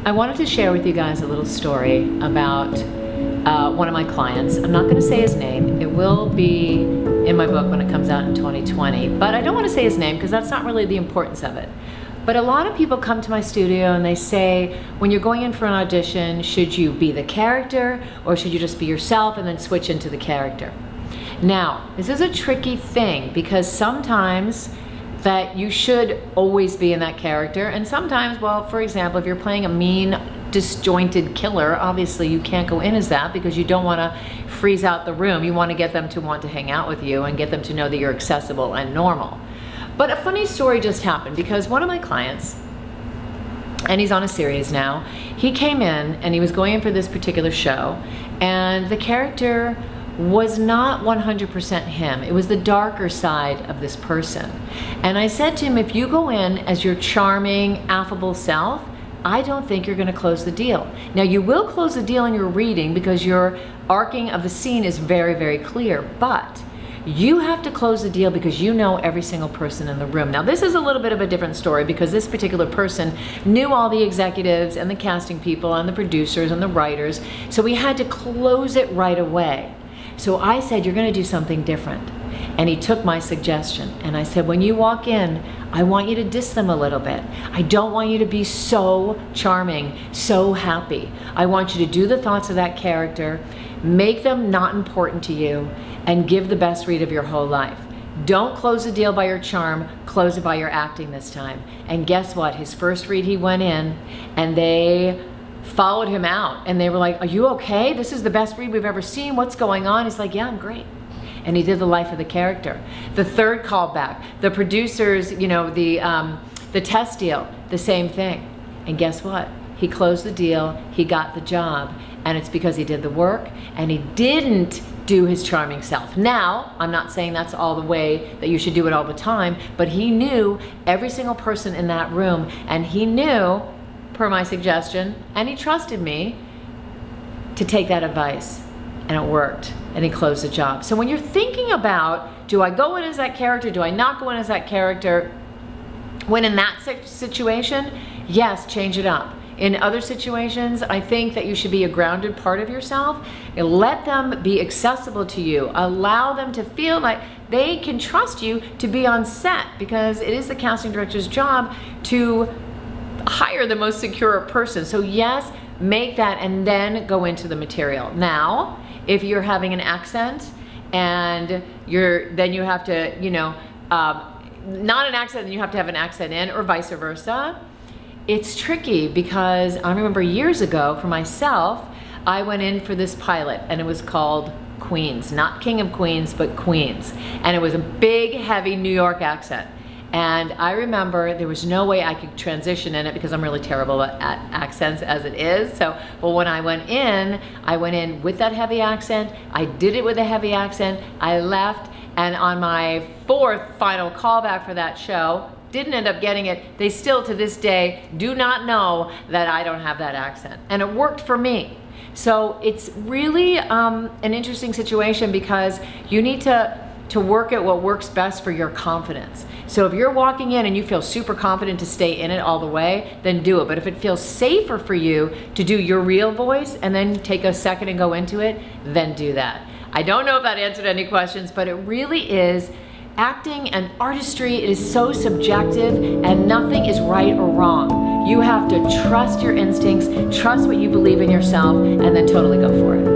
I wanted to share with you guys a little story about one of my clients. I'm not going to say his name. It will be in my book when it comes out in 2020, but I don't want to say his name because that's not really the importance of it. But a lot of people come to my studio and they say, when you're going in for an audition, should you be the character or should you just be yourself and then switch into the character? Now, this is a tricky thing because sometimes that you should always be in that character, and sometimes, well, for example, if you're playing a mean, disjointed killer, obviously you can't go in as that because you don't want to freeze out the room. You want to get them to want to hang out with you and get them to know that you're accessible and normal. But a funny story just happened because one of my clients, and he's on a series now, he came in and he was going in for this particular show, and the character was not 100% him. It was the darker side of this person. And I said to him, if you go in as your charming, affable self, I don't think you're going to close the deal. Now, you will close the deal in your reading because your arcing of the scene is very, very clear, but you have to close the deal because you know every single person in the room. Now, this is a little bit of a different story because this particular person knew all the executives and the casting people and the producers and the writers, so we had to close it right away. So I said, you're going to do something different. And he took my suggestion. And I said, when you walk in, I want you to diss them a little bit. I don't want you to be so charming, so happy. I want you to do the thoughts of that character, make them not important to you, and give the best read of your whole life. Don't close the deal by your charm, close it by your acting this time. And guess what? His first read, he went in, and they followed him out and they were like, are you okay? This is the best read we've ever seen. What's going on? He's like, yeah, I'm great. And he did the life of the character. The third callback, the producers, you know, the test deal, the same thing. And guess what? He closed the deal, he got the job, and it's because he did the work and he didn't do his charming self. Now, I'm not saying that's all the way that you should do it all the time, but he knew every single person in that room, and he knew, per my suggestion, and he trusted me to take that advice, and it worked, and he closed the job. So when you're thinking about, do I go in as that character, do I not go in as that character, when in that situation, yes, change it up. In other situations, I think that you should be a grounded part of yourself. Let them be accessible to you. Allow them to feel like they can trust you to be on set, because it is the casting director's job to hire the most secure person. So yes, make that and then go into the material. Now, if you're having an accent and then you have to, you know, not an accent, then you have to have an accent in, or vice versa. It's tricky because I remember years ago for myself, I went in for this pilot and it was called Queens, not King of Queens, but Queens. And it was a big, heavy New York accent. And I remember there was no way I could transition in it because I'm really terrible at accents as it is. So, but when I went in with that heavy accent. I did it with a heavy accent. I left, and on my fourth final callback for that show, didn't end up getting it. They still to this day do not know that I don't have that accent. And it worked for me. So it's really an interesting situation because you need to work at what works best for your confidence. So if you're walking in and you feel super confident to stay in it all the way, then do it. But if it feels safer for you to do your real voice and then take a second and go into it, then do that. I don't know if that answered any questions, but it really is, acting and artistry is so subjective and nothing is right or wrong. You have to trust your instincts, trust what you believe in yourself, and then totally go for it.